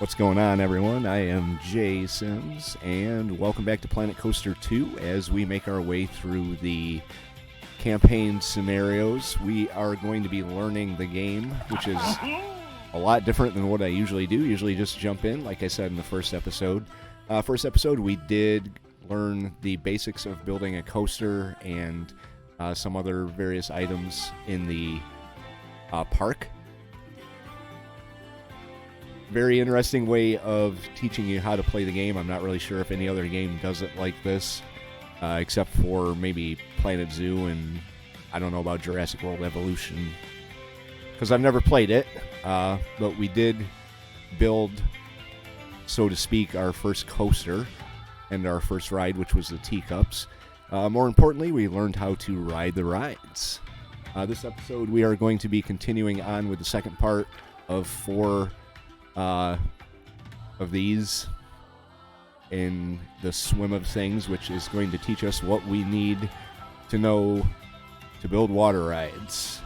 What's going on, everyone? I am Jay Sims, and welcome back to Planet Coaster 2 as we make our way through the campaign scenarios. We are going to be learning the game, which is a lot different than what I usually do. Usually just jump in, like I said in the first episode. We did learn the basics of building a coaster and some other various items in the park. Very interesting way of teaching you how to play the game. I'm not really sure if any other game does it like this, except for maybe Planet Zoo, and I don't know about Jurassic World Evolution, because I've never played it, but we did build, so to speak, our first coaster and our first ride, which was the Teacups. More importantly, we learned how to ride the rides. This episode, we are going to be continuing on with the second part of 4 of these in the swim of things, which is going to teach us what we need to know to build water rides.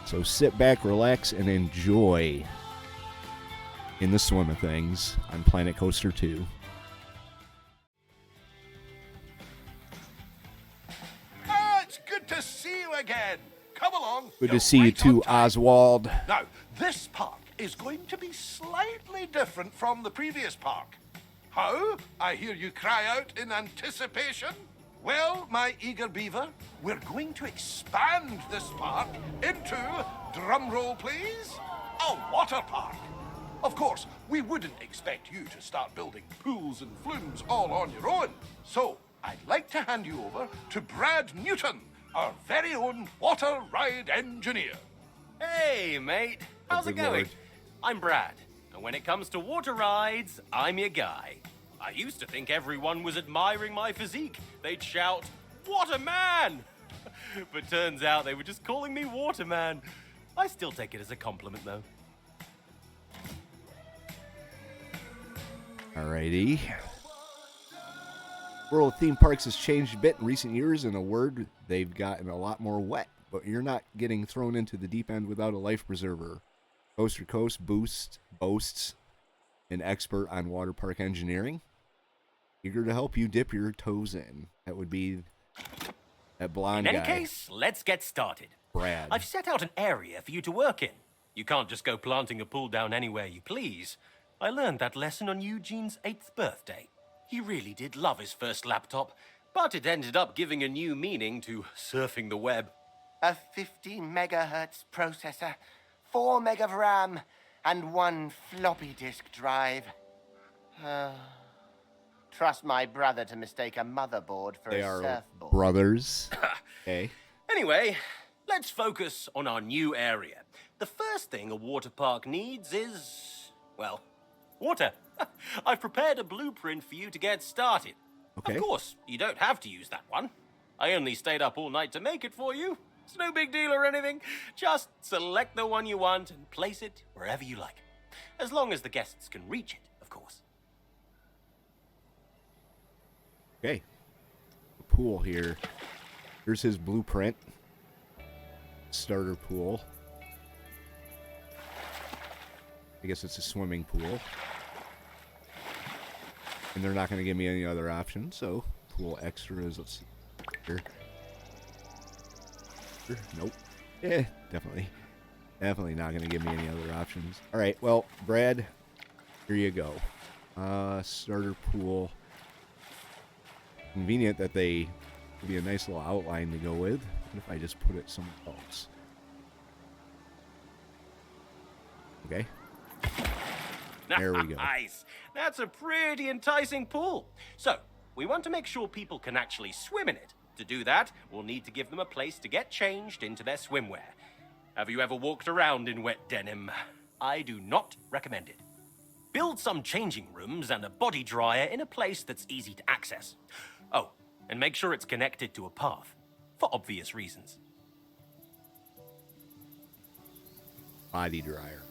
So sit back, relax, and enjoy in the swim of things on Planet Coaster 2. It's good to see you again. Come along. Good You're to see you right too, on time. Oswald. Now, this park is going to be slightly different from the previous park. How? I hear you cry out in anticipation. Well, my eager beaver, we're going to expand this park into, drumroll please, a water park. Of course, we wouldn't expect you to start building pools and flumes all on your own. So, I'd like to hand you over to Brad Newton, our very own water ride engineer. Hey, mate. How's it good going? lord. I'm Brad, and when it comes to water rides, I'm your guy. I used to think everyone was admiring my physique. They'd shout, "Waterman!" But turns out they were just calling me Waterman. I still take it as a compliment, though. Alrighty. World of theme parks has changed a bit in recent years. In a word, they've gotten a lot more wet, but you're not getting thrown into the deep end without a life preserver. Coaster Coast boasts an expert on water park engineering, eager to help you dip your toes in. That would be that blonde In guy, any case, let's get started. Brad. I've set out an area for you to work in. You can't just go planting a pool down anywhere you please. I learned that lesson on Eugene's 8th birthday. He really did love his first laptop, but it ended up giving a new meaning to surfing the web. A 50 megahertz processor, 4 meg of RAM, and 1 floppy disk drive. Trust my brother to mistake a motherboard for They a are surfboard. brothers. Okay. Anyway, let's focus on our new area. The first thing a water park needs is, well, water. I've prepared a blueprint for you to get started. Okay. Of course, you don't have to use that one. I only stayed up all night to make it for you. It's no big deal or anything. Just select the one you want and place it wherever you like. As long as the guests can reach it, of course. Okay. The pool here. Here's his blueprint. Starter pool. I guess it's a swimming pool. And they're not going to give me any other options, so pool extras. Let's see here. Nope. Definitely not going to give me any other options. All right, well, Brad, here you go. Starter pool. Convenient that they give you a nice little outline to go with. What if I just put it somewhere else? Okay. There we go. Nice. That's a pretty enticing pool. So, we want to make sure people can actually swim in it. To do that, we'll need to give them a place to get changed into their swimwear. Have you ever walked around in wet denim? I do not recommend it. Build some changing rooms and a body dryer in a place that's easy to access. Oh, and make sure it's connected to a path, for obvious reasons. Body dryer.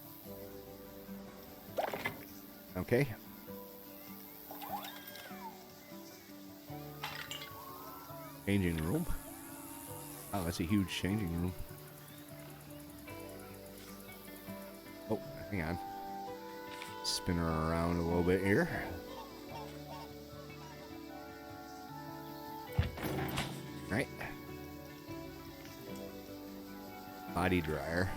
Okay. Changing room. Oh, that's a huge changing room. Oh, hang on. Spin her around a little bit here. Right. Body dryer.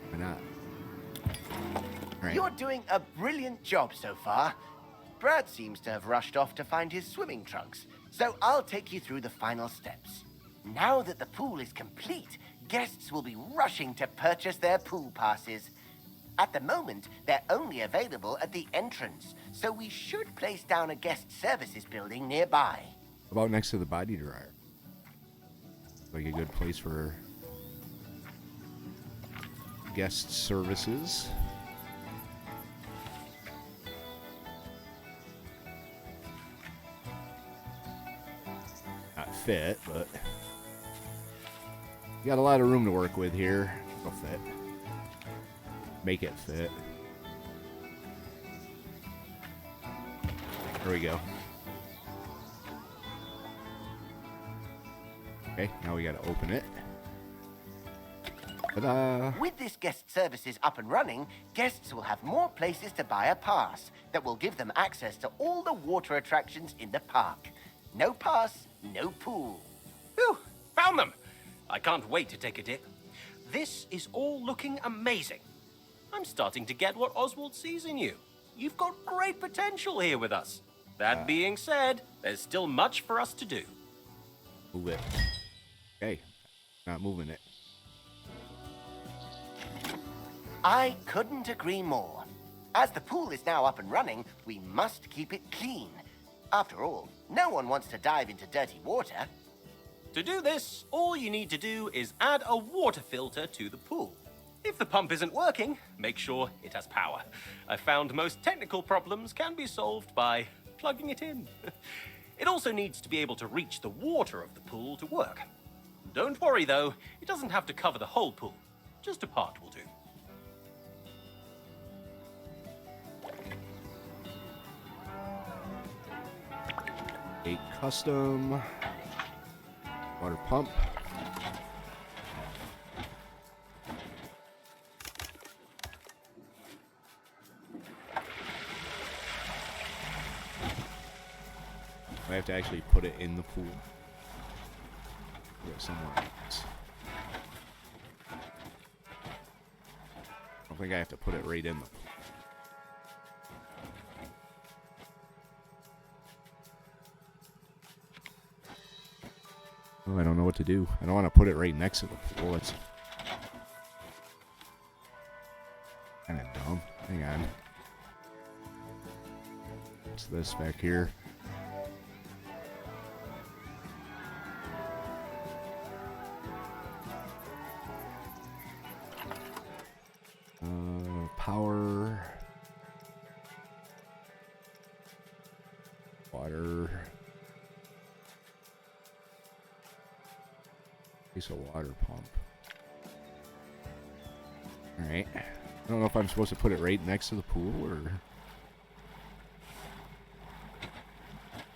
Why not? Right. You're doing a brilliant job so far. Brad seems to have rushed off to find his swimming trunks, so I'll take you through the final steps. Now that the pool is complete, guests will be rushing to purchase their pool passes. At the moment, they're only available at the entrance, so we should place down a guest services building nearby. About next to the body dryer. Like a good place for guest services. Not fit, but you got a lot of room to work with here. It'll fit. Make it fit. There we go. Okay, now we gotta open it. Ta-da! With this guest services up and running, guests will have more places to buy a pass that will give them access to all the water attractions in the park. No pass, no pool. Whew, found them. I can't wait to take a dip. This is all looking amazing. I'm starting to get what Oswald sees in you. You've got great potential here with us. That being said, there's still much for us to do. Move it. Okay, not moving it. I couldn't agree more. As the pool is now up and running, we must keep it clean. After all, no one wants to dive into dirty water. To do this, all you need to do is add a water filter to the pool. If the pump isn't working, make sure it has power. I found most technical problems can be solved by plugging it in. It also needs to be able to reach the water of the pool to work. Don't worry though, it doesn't have to cover the whole pool. Just a part will do. A custom water pump. I have to actually put it in the pool. Put it somewhere else. I don't think I have to put it right in the pool. Oh, I don't know what to do. I don't want to put it right next to the pool. It's kind of dumb. Hang on. What's this back here? Power. Water. Piece of water pump. Alright. I don't know if I'm supposed to put it right next to the pool or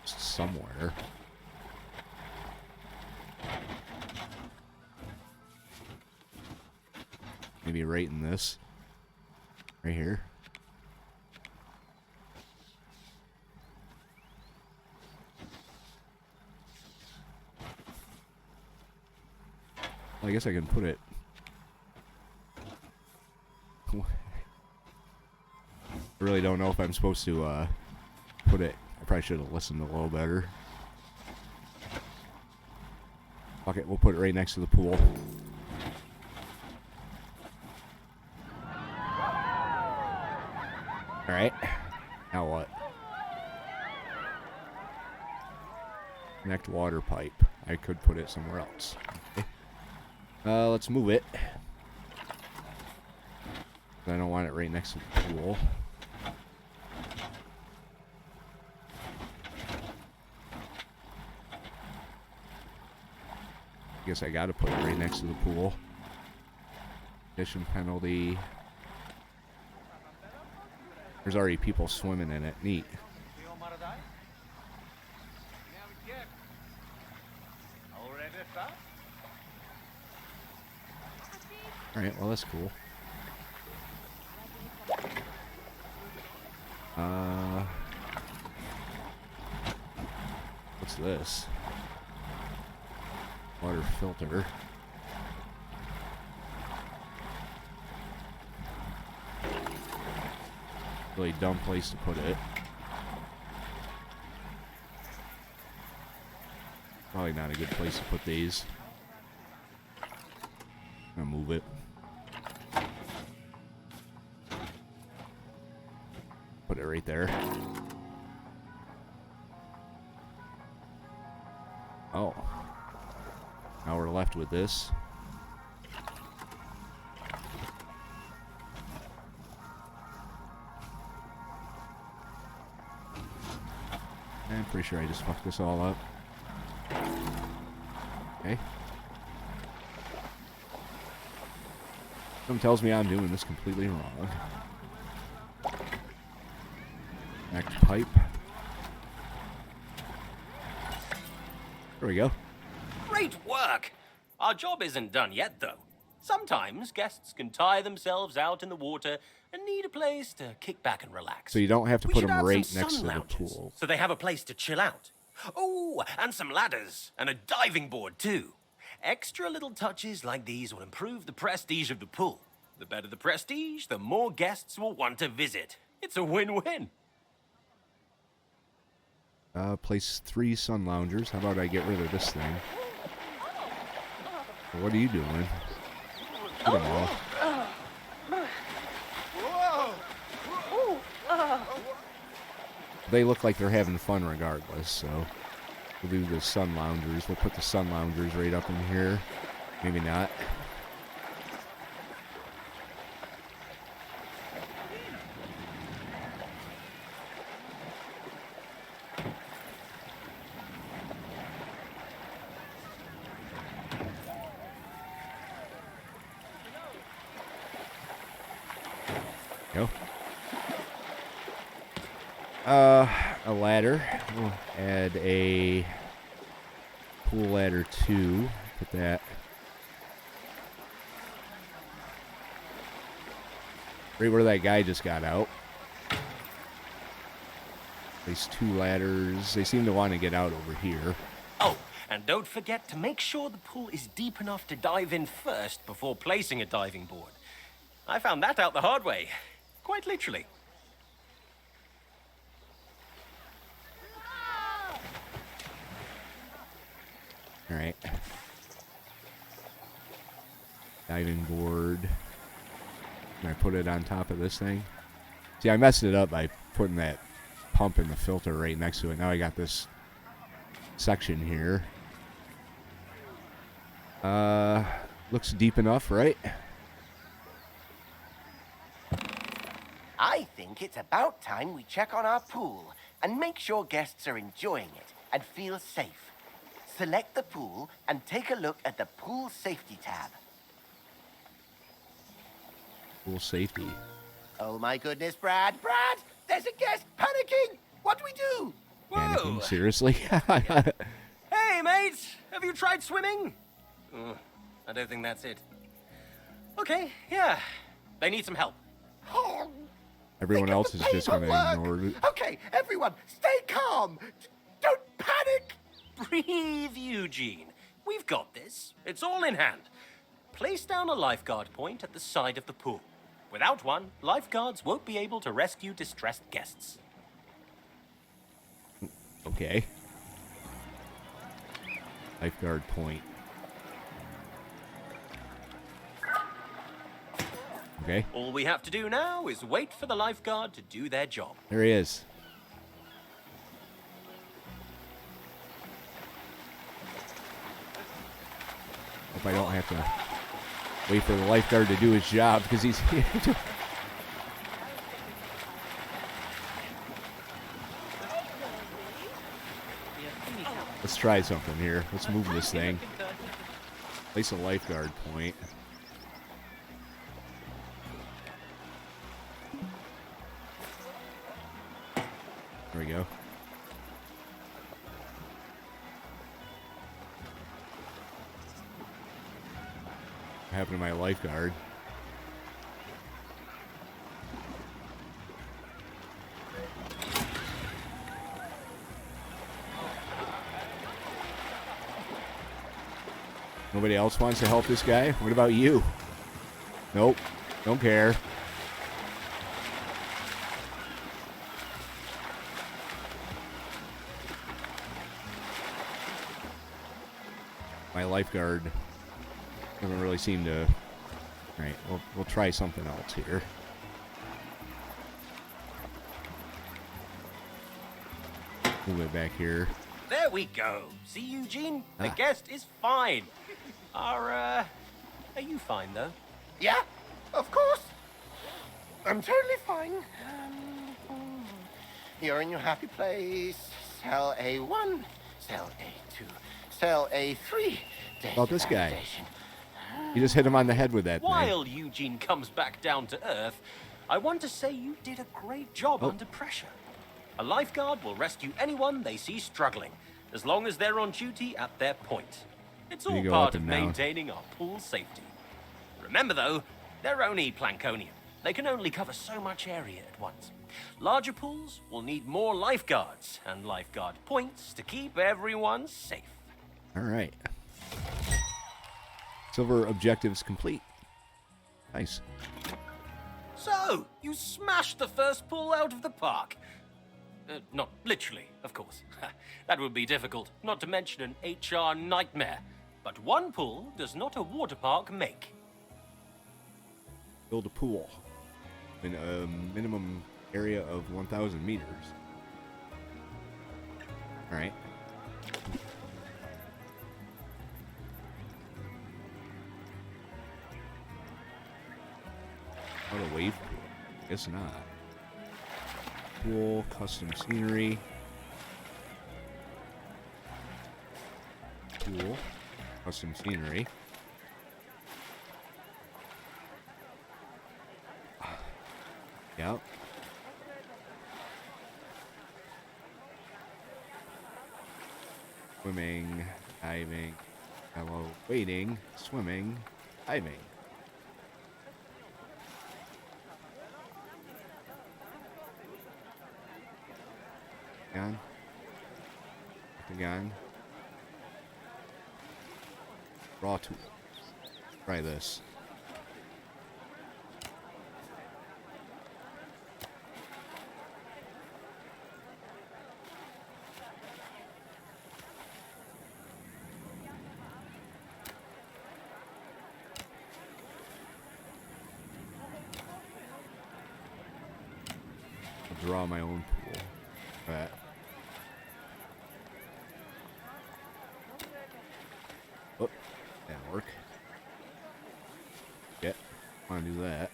just somewhere. Maybe right in this. Right here. Well, I guess I can put it. I really don't know if I'm supposed to put it. I probably should have listened a little better. Fuck it, we'll put it right next to the pool. Alright. Now what? Connect water pipe. I could put it somewhere else. Okay. Let's move it. I don't want it right next to the pool. Guess I gotta put it right next to the pool. Addition penalty. There's already people swimming in it. Neat. Alright, well, that's cool. What's this? Water filter. Really dumb place to put it. Probably not a good place to put these. I'm gonna move it. Put it right there. Oh. Now we're left with this. I'm pretty sure I just fucked this all up. Okay. Something tells me I'm doing this completely wrong. Back to pipe. There we go. Great work! Our job isn't done yet, though. Sometimes guests can tire themselves out in the water and need a place to kick back and relax. So you don't have to We put should them add right some next to sun the lounges, pool. so they have a place to chill out. Oh, and some ladders and a diving board, too. Extra little touches like these will improve the prestige of the pool. The better the prestige, the more guests will want to visit. It's a win-win. Place 3 sun loungers. How about I get rid of this thing? What are you doing? Put them all. They look like they're having fun regardless, so we'll do the sun loungers. We'll put the sun loungers right up in here. Maybe not. Go. A ladder. We'll add a pool ladder 2. Put that right where that guy just got out. Place 2 ladders. They seem to want to get out over here. Oh, and don't forget to make sure the pool is deep enough to dive in first before placing a diving board. I found that out the hard way. Quite literally. All right. Diving board. Can I put it on top of this thing? See, I messed it up by putting that pump in the filter right next to it. Now I got this section here. Looks deep enough, right? I think it's about time we check on our pool and make sure guests are enjoying it and feel safe. Select the pool and take a look at the pool safety tab. Pool safety. Oh my goodness, Brad! Brad! There's a guest panicking! What do we do? Panicking, seriously? Hey, mate! Have you tried swimming? I don't think that's it. Okay, yeah. They need some help. Oh, Everyone think of else the is just going to paperwork. ignore it. Okay, everyone, stay calm. Don't panic. Breathe, Eugene. We've got this. It's all in hand. Place down a lifeguard point at the side of the pool. Without one, lifeguards won't be able to rescue distressed guests. Okay. Lifeguard point. Okay, All we have to do now is wait for the lifeguard to do their job. there he is. Hope I don't have to wait for the lifeguard to do his job because he's. Let's try something here. Let's move this thing. Place a lifeguard point. There we go. What happened to my lifeguard? Nobody else wants to help this guy? What about you? Nope. Don't care. My lifeguard doesn't really seem to... Alright, we'll try something else here. Move it back here. There we go. See, Eugene? The guest is fine. Are you fine, though? Yeah, of course. I'm totally fine. You're in your happy place. Cell A1, cell A2, cell A3. About this guy. You just hit him on the head with that thing. While Eugene comes back down to Earth, I want to say you did a great job under pressure. A lifeguard will rescue anyone they see struggling, as long as they're on duty at their point. It's all part of maintaining our pool safety. Remember, though, they're only Plankonian. They can only cover so much area at once. Larger pools will need more lifeguards and lifeguard points to keep everyone safe. All right. Silver objectives complete. Nice. So, you smashed the first pool out of the park. Not literally, of course. That would be difficult, not to mention an HR nightmare. But one pool does not a water park make. Build a pool in a minimum area of 1,000 meters. All right. What a wave pool. Guess not. Pool, custom scenery. Pool, custom scenery. Yep. Swimming, diving, hello, waiting, swimming, diving. Again. Again. Raw tool. Try this. I'll draw my own pool. Right. Oh, that'll work. Yeah, want to do that.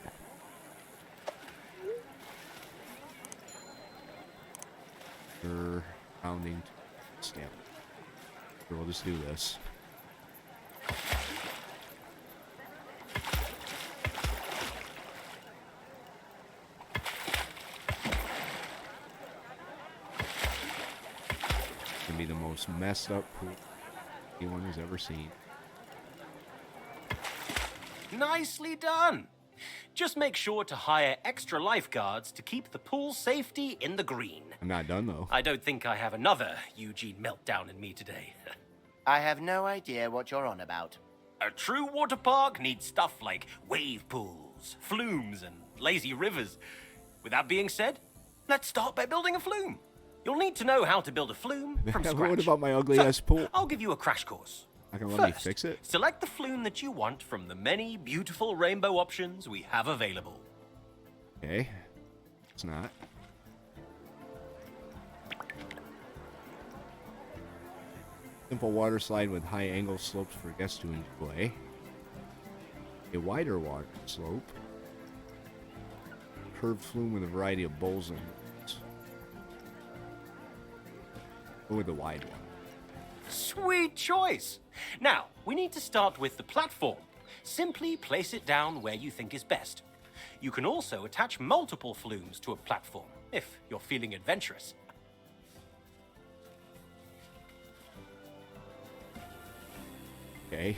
Rounding stamp. Sure, we'll just do this. Gonna be the most messed up pool anyone has ever seen. Nicely done. Just make sure to hire extra lifeguards to keep the pool safety in the green. I'm not done though. I don't think I have another Eugene meltdown in me today. I have no idea what you're on about. A true water park needs stuff like wave pools, flumes, and lazy rivers. With that being said, let's start by building a flume. You'll need to know how to build a flume from scratch. What about my ugly ass pool? I'll give you a crash course. Not gonna let me fix it? Select the flume that you want from the many beautiful rainbow options we have available. Okay. It's not. Simple water slide with high angle slopes for guests to enjoy. A wider water slope. Curved flume with a variety of bowls and roots. Go with the wide one. Sweet choice! Now, we need to start with the platform. Simply place it down where you think is best. You can also attach multiple flumes to a platform, if you're feeling adventurous. Okay.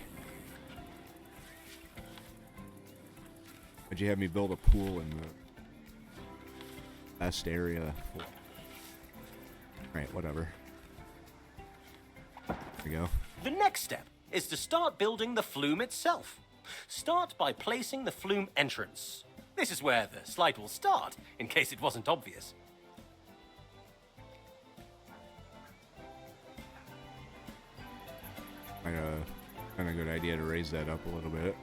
you have me build a pool in the best area? Right, whatever. There we go. The next step is to start building the flume itself. Start by placing the flume entrance. This is where the slide will start, in case it wasn't obvious. Kind of good idea to raise that up a little bit.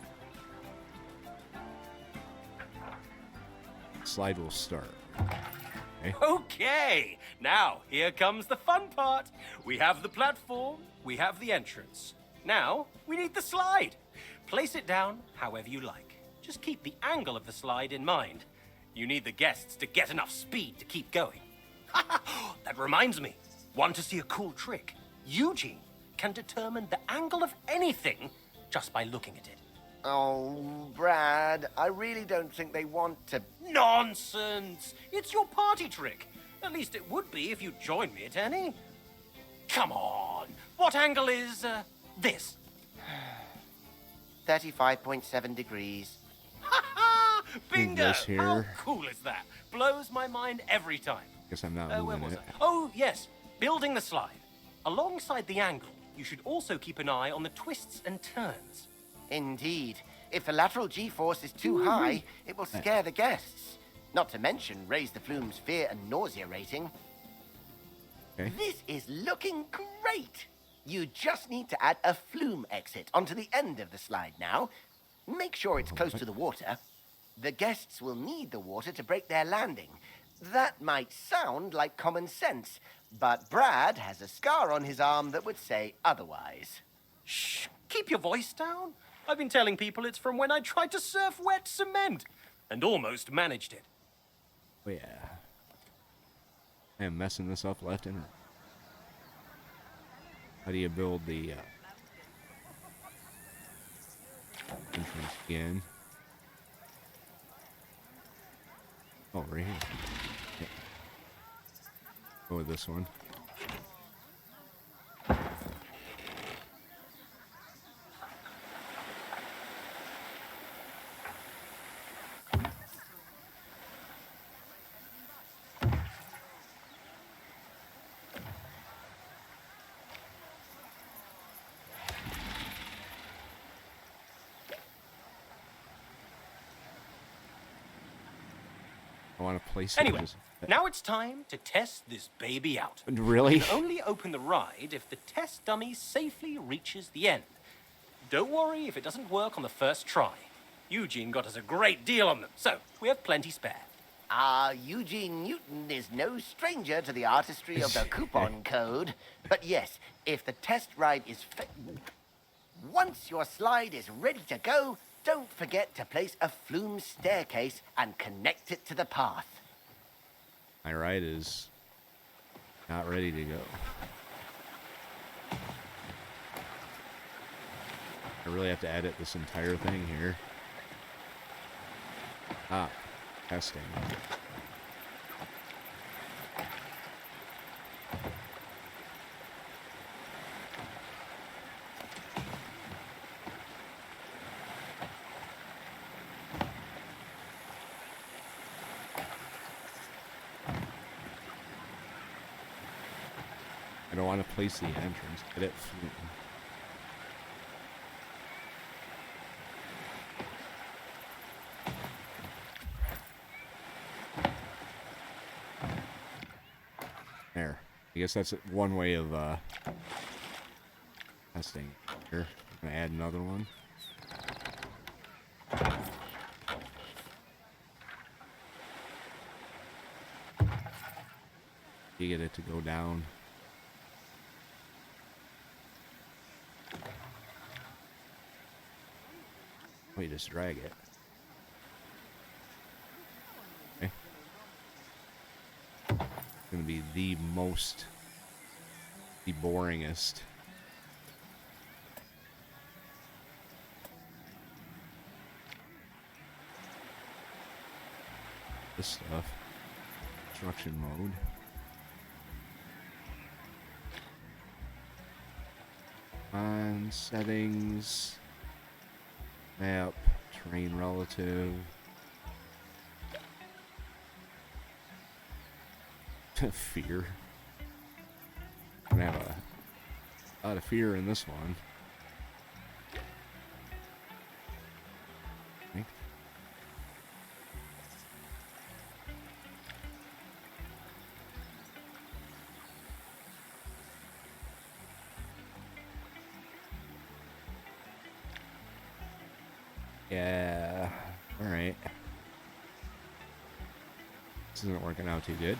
Slide will start. Okay. Okay, now here comes the fun part. We have the platform, we have the entrance. Now we need the slide. Place it down however you like. Just keep the angle of the slide in mind. You need the guests to get enough speed to keep going. That reminds me. Want to see a cool trick? Eugene can determine the angle of anything just by looking at it. Oh, Brad, I really don't think they want to... Nonsense! It's your party trick. At least it would be if you joined me at any. Come on. What angle is, this? 35.7 degrees. Ha ha! Bingo! this here. How cool is that? Blows my mind every time. Guess I'm not Where moving was it. I? Oh, yes. Building the slide. Alongside the angle, you should also keep an eye on the twists and turns. Indeed. If the lateral G-force is too high, it will scare the guests. Not to mention raise the flume's fear and nausea rating. Okay. This is looking great. You just need to add a flume exit onto the end of the slide now. Make sure it's close to the water. The guests will need the water to break their landing. That might sound like common sense, but Brad has a scar on his arm that would say otherwise. Shh! Keep your voice down. I've been telling people it's from when I tried to surf wet cement and almost managed it. Oh yeah. I am messing this up left and right. How do you build the entrance again? Oh, right here. Yeah. Go with this one. I want to place it. Anyway, now it's time to test this baby out. Really? You can only open the ride if the test dummy safely reaches the end. Don't worry if it doesn't work on the first try. Eugene got us a great deal on them, so we have plenty spare. Eugene Newton is no stranger to the artistry of the coupon code. But yes, if the test ride is... Once your slide is ready to go, don't forget to place a flume staircase and connect it to the path. My ride is not ready to go. I really have to edit this entire thing here. Testing. I don't want to place the entrance. Edit flume. There. I guess that's one way of testing. Here, I'm gonna add another one. You get it to go down. We just drag it. Okay. Gonna be the boringest. This stuff. Construction mode. On settings. Map. Terrain relative. Fear. I'm gonna have a lot of fear in this one. Okay. Yeah. All right. This isn't working out too good.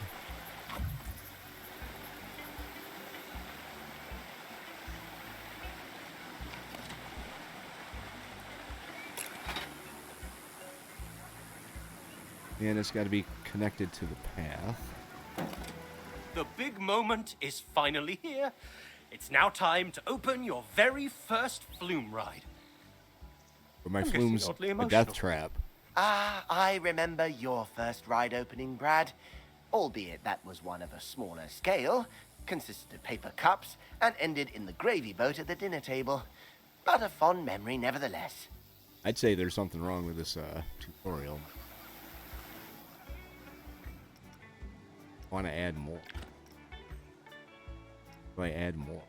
And it's got to be connected to the path. The big moment is finally here. It's now time to open your very first flume ride. But my I'm getting flume's oddly a emotional. death trap. Ah, I remember your first ride opening, Brad. Albeit that was one of a smaller scale, consisted of paper cups, and ended in the gravy boat at the dinner table. But a fond memory nevertheless. I'd say there's something wrong with this tutorial. I want to add more. Do I add more?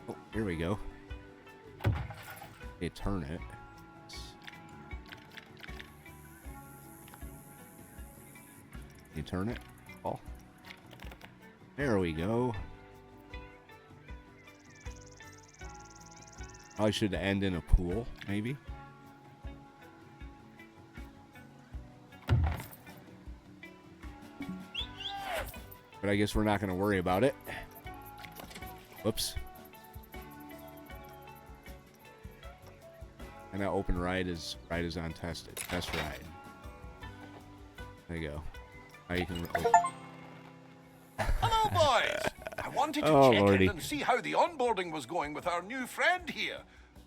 Oh, here we go. Okay, turn it. You turn it? Oh. There we go. I should end in a pool, maybe. But I guess we're not going to worry about it. Whoops. And now open ride is untested. Test ride. There you go. Now you can. Hello, boys! I wanted to Oh, check Lordy. in and see how the onboarding was going with our new friend here.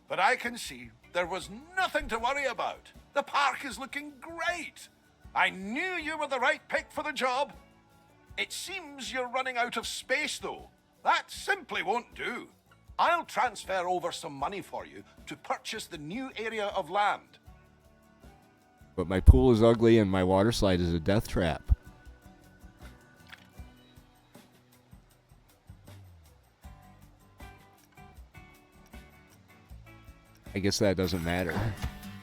But I can see there was nothing to worry about. The park is looking great. I knew you were the right pick for the job. It seems you're running out of space, though. That simply won't do. I'll transfer over some money for you to purchase the new area of land. But my pool is ugly and my water slide is a death trap. I guess that doesn't matter.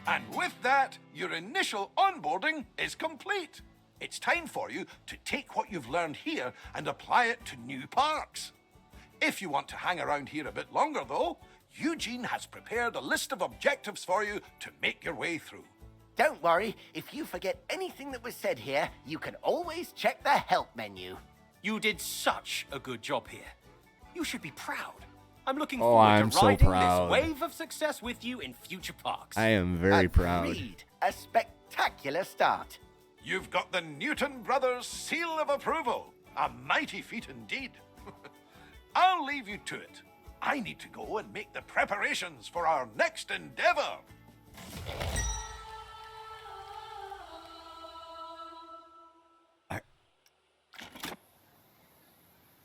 And with that, your initial onboarding is complete. It's time for you to take what you've learned here and apply it to new parks. If you want to hang around here a bit longer, though, Eugene has prepared a list of objectives for you to make your way through. Don't worry, if you forget anything that was said here, you can always check the help menu. You did such a good job here. You should be proud. I'm looking Oh, forward I'm to so riding proud. this wave of success with you in future parks. I am very proud. Agreed. A spectacular start. You've got the Newton Brothers seal of approval. A mighty feat indeed. I'll leave you to it. I need to go and make the preparations for our next endeavor.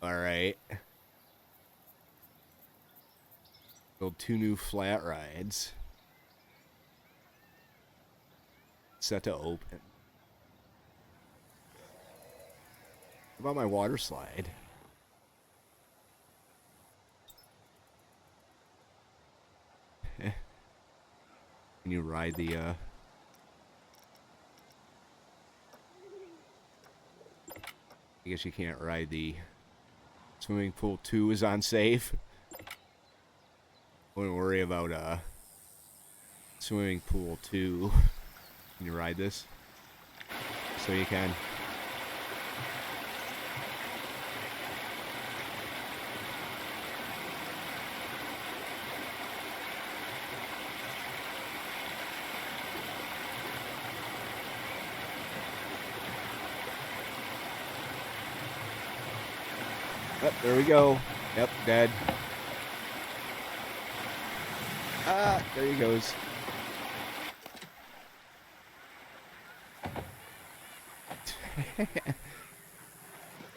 All right. Build 2 new flat rides. Set to open. What about my water slide? Can you ride the, I guess you can't ride the swimming pool 2 is unsafe. Wouldn't worry about, swimming pool 2. Can you ride this? So you can. Yep, there we go. Yep, dead. Ah, there he goes.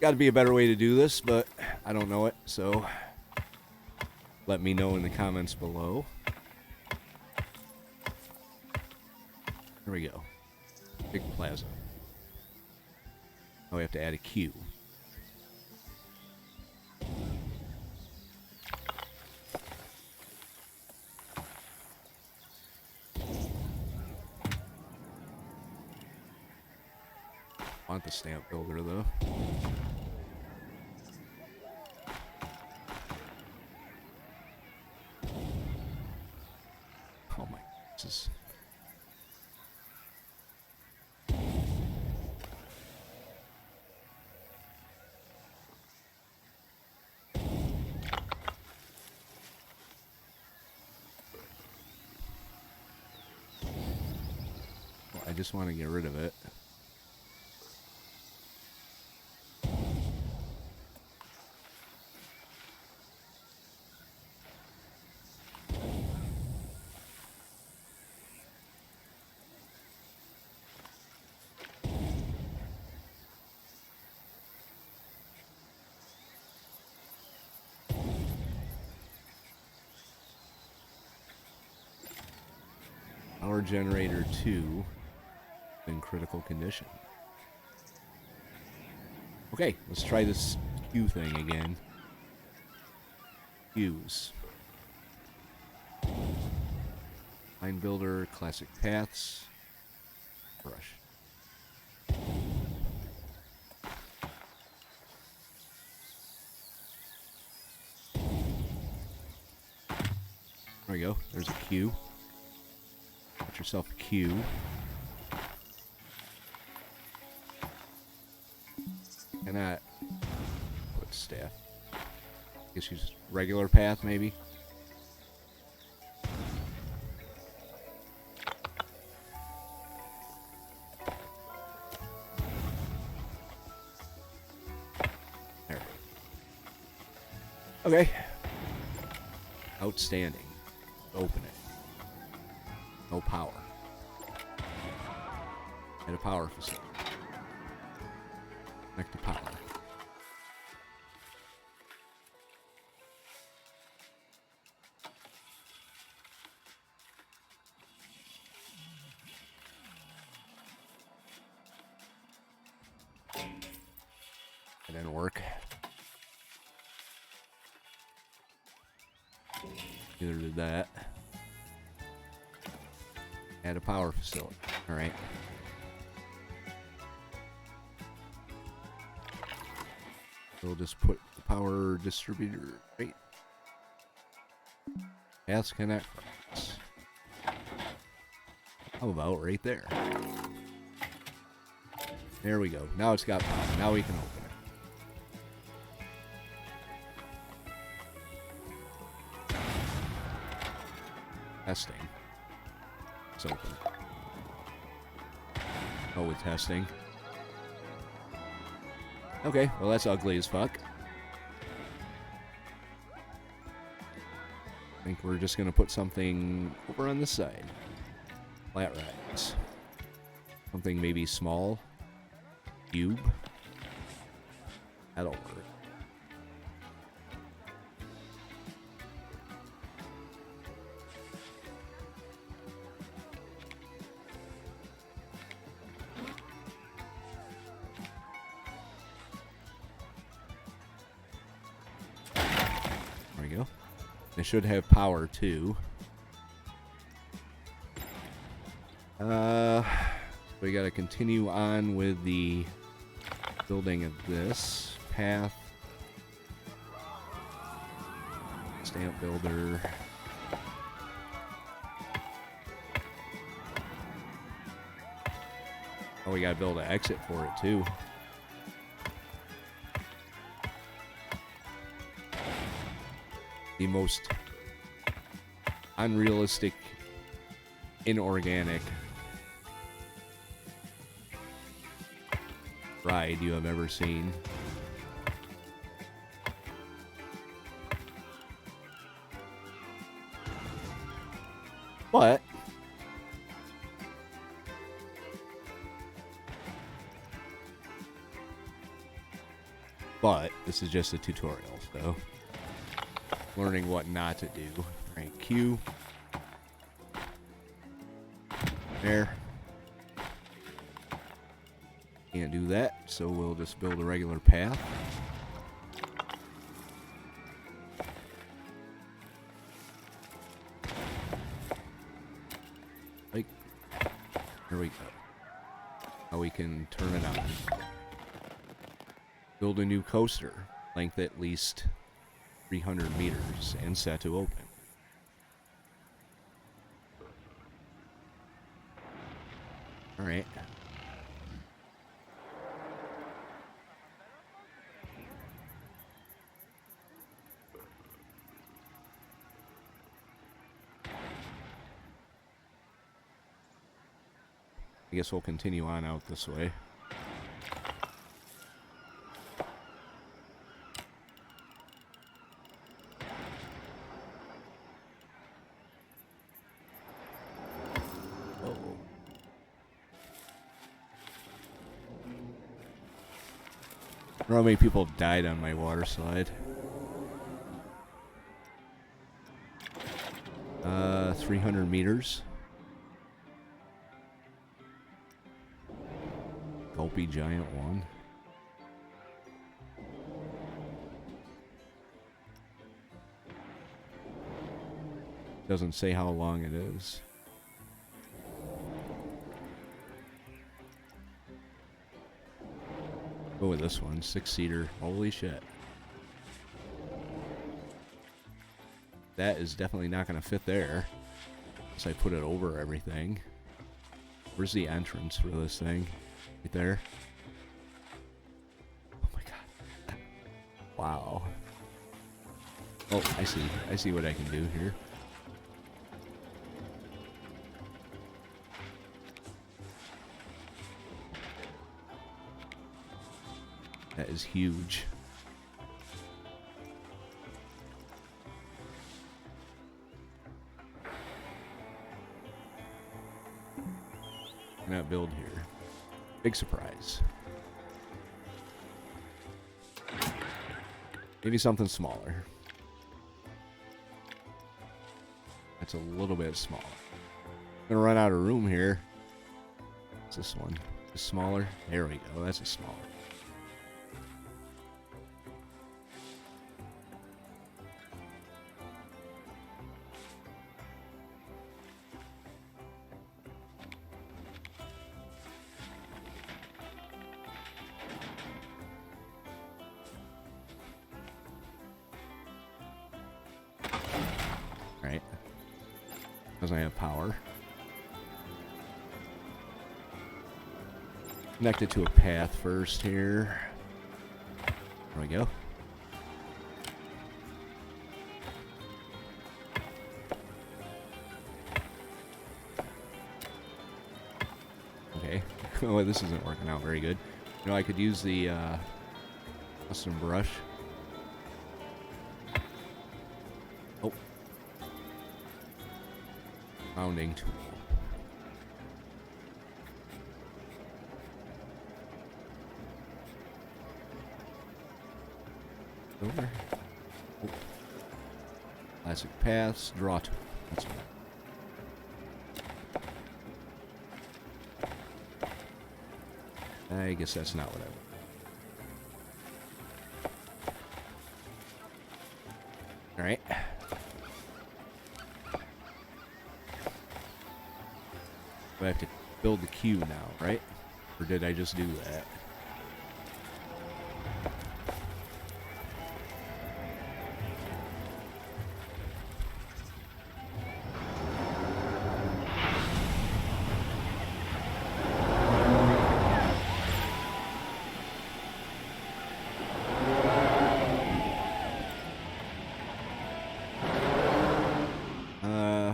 got to be a better way to do this, but I don't know it, so let me know in the comments below. Here we go. Big plaza. Oh, we have to add a queue. Want the stamp builder though. Oh my, this is. Well, I just want to get rid of it. Power generator 2 in critical condition. Okay, let's try this queue thing again. Queues. Line builder, classic paths, brush. There we go. There's a queue. Get yourself a queue. Cannot put staff. Guess use regular path maybe. There. Okay. Outstanding. Open it. No power. At a power facility. Connect to power. It didn't work. Neither did that. Add a power facility. Alright. We'll just put the power distributor right. Paths connect. How about right there? There we go. Now it's got power. Now we can open it. Testing. It's open. Oh, with testing. Okay, well that's ugly as fuck. I think we're just gonna put something over on this side. Flat racks. Something maybe small. Cube. That'll work. There we go. They should have power too. We gotta continue on with the building of this path. Stamp builder. Oh, we gotta build an exit for it too. The most unrealistic, inorganic ride you have ever seen. What? but this is just a tutorial, so learning what not to do. All right, Q. There. Can't do that, so we'll just build a regular path. Like, there we go. Now we can turn it on. Build a new coaster, length at least 300 meters, and set to open. All right. I guess we'll continue on out this way. Oh. I don't know how many people died on my water slide. 300 meters. Gulpy Giant 1. Doesn't say how long it is. Go with this one, 6-seater. Holy shit. That is definitely not going to fit there. Unless I put it over everything. Where's the entrance for this thing? Right there. Oh my god. Wow. Oh, I see. I see what I can do here. That is huge. Not build here. Big surprise. Maybe something smaller. That's a little bit smaller. I'm gonna run out of room here. What's this one? Just smaller? There we go. That's a smaller. Right. Because I have power. Connect it to a path first here. There we go. Okay. Oh, this isn't working out very good. You know, I could use the custom brush. Oh. Rounding tool. Over. Oh. Classic paths, draw tool. That's right. I guess that's not what I want. All right. I have to build the queue now, right? Or did I just do that?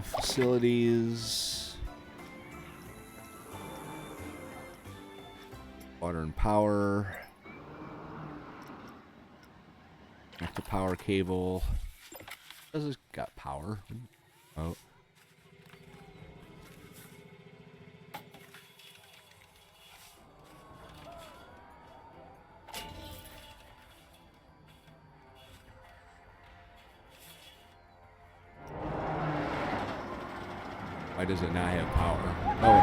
Facilities. Water and power. Connect the power cable. Does it got power? Oh. Why does it not have power? Oh,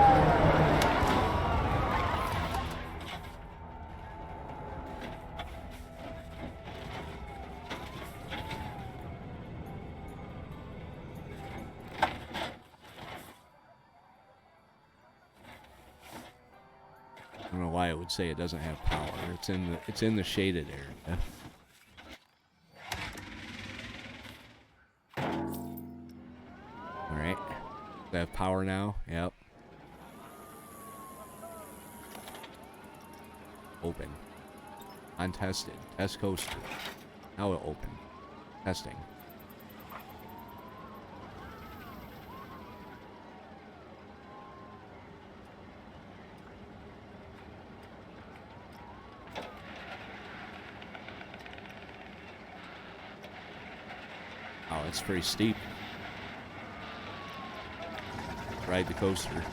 I don't know why it would say it doesn't have power. It's in the shaded area. All right. Does it have power now? Yep. Open. Untested. Test coaster. Now it open. Testing. Oh, it's pretty steep. Ride the coaster.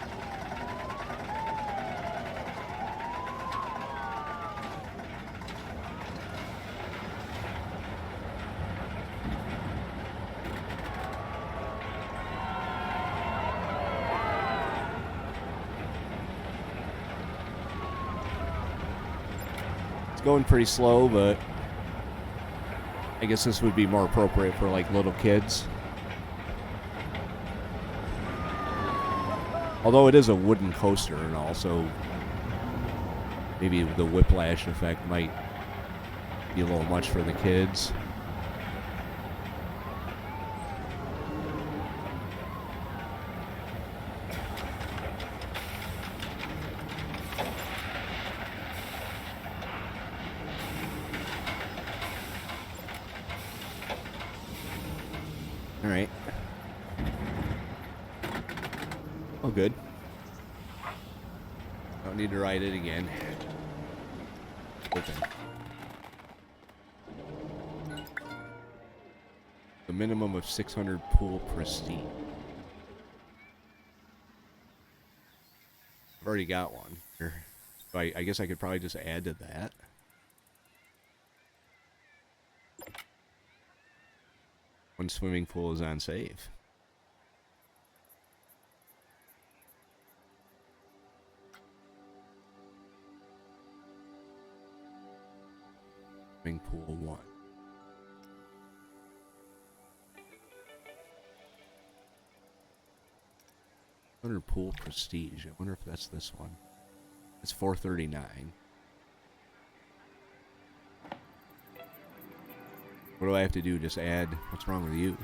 It's going pretty slow, but I guess this would be more appropriate for like little kids. Although it is a wooden coaster and also maybe the whiplash effect might be a little much for the kids. All right. Oh, good. Don't need to ride it again. Open. A minimum of 600 pool prestige. I've already got one here. So I guess I could probably just add to that. One swimming pool is unsafe. Swimming pool 1. Under pool prestige. I wonder if that's this one. It's $439. What do I have to do? Just add. What's wrong with you?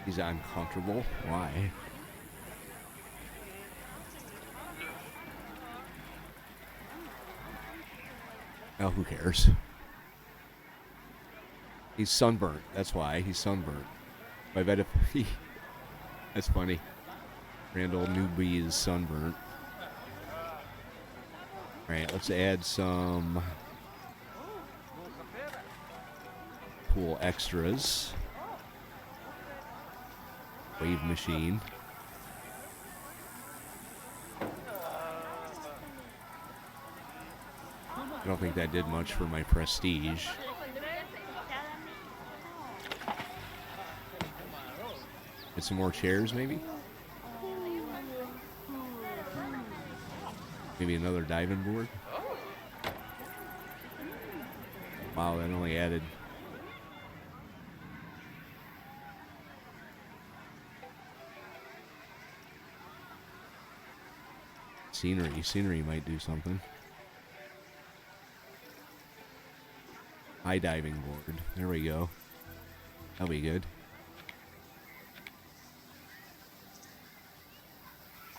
He's uncomfortable. Why? Oh, who cares? He's sunburnt. That's why. He's sunburnt. I bet if he... That's funny. Randall newbie is sunburnt. Alright, let's add some pool extras. Wave machine. I don't think that did much for my prestige. Get some more chairs, maybe? Maybe another diving board? Wow, that only added... Scenery. Scenery might do something. High diving board. There we go. That'll be good.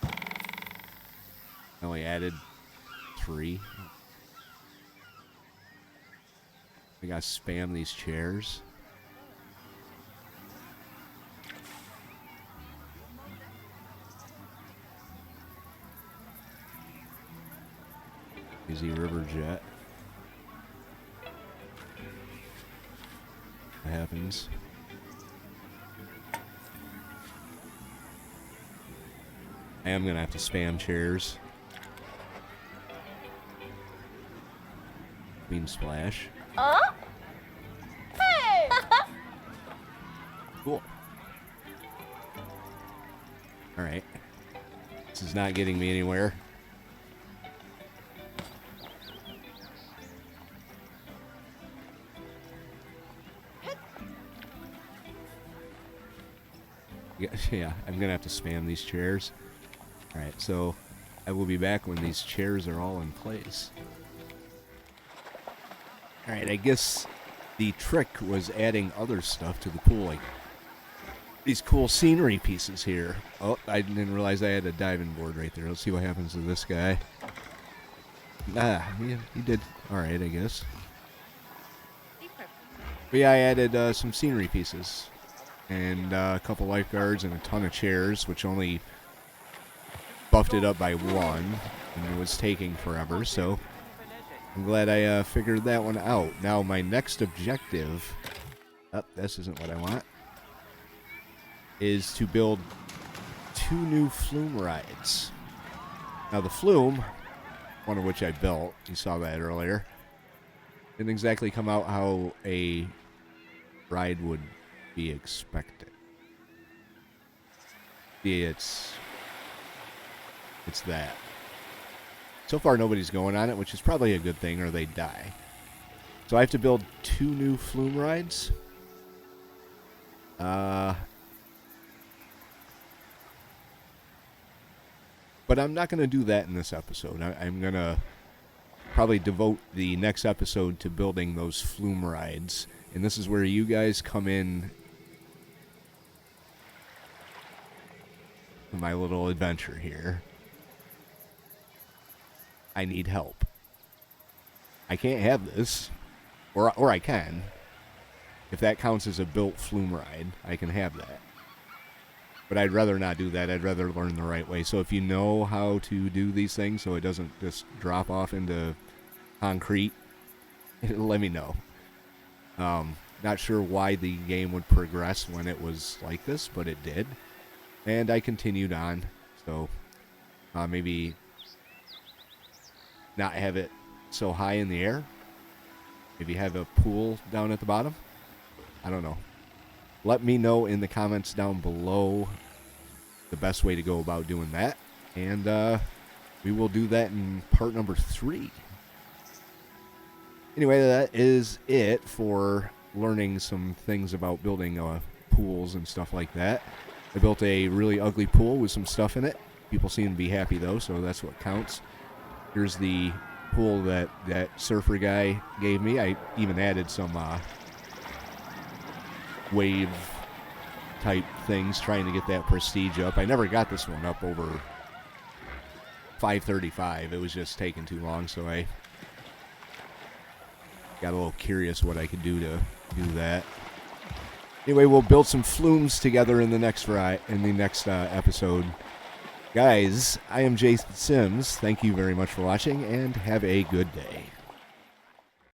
I only added 3. I gotta spam these chairs. Easy river jet. That happens. I am gonna have to spam chairs. Queen splash. Hey! Cool. All right. This is not getting me anywhere. Yeah, I'm going to have to spam these chairs. All right, so I will be back when these chairs are all in place. All right, I guess the trick was adding other stuff to the pool, like these cool scenery pieces here. Oh, I didn't realize I had a diving board right there. Let's see what happens to this guy. He did all right, I guess. But yeah, I added some scenery pieces and a couple lifeguards and a ton of chairs, which only buffed it up by one, and it was taking forever, so I'm glad I figured that one out. Now my next objective, this isn't what I want, is to build 2 new flume rides. Now the flume, one of which I built, you saw that earlier, didn't exactly come out how a ride would be expected. See, it's that. So far nobody's going on it, which is probably a good thing, or they die. So I have to build 2 new flume rides. But I'm not going to do that in this episode. I'm going to probably devote the next episode to building those flume rides. And this is where you guys come in to my little adventure here. I need help. I can't have this. Or I can. If that counts as a built flume ride, I can have that. But I'd rather not do that. I'd rather learn the right way. So if you know how to do these things so it doesn't just drop off into concrete, let me know. Not sure why the game would progress when it was like this, but it did. And I continued on. So maybe not have it so high in the air. Maybe have a pool down at the bottom. I don't know. Let me know in the comments down below the best way to go about doing that. And we will do that in part number 3. Anyway, that is it for learning some things about building pools and stuff like that. I built a really ugly pool with some stuff in it. People seem to be happy though, so that's what counts. Here's the pool that surfer guy gave me. I even added some wave type things trying to get that prestige up. I never got this one up over 535. It was just taking too long, so I got a little curious what I could do to do that. Anyway, we'll build some flumes together in the next episode. Guys, I am Jason Sims. Thank you very much for watching, and have a good day.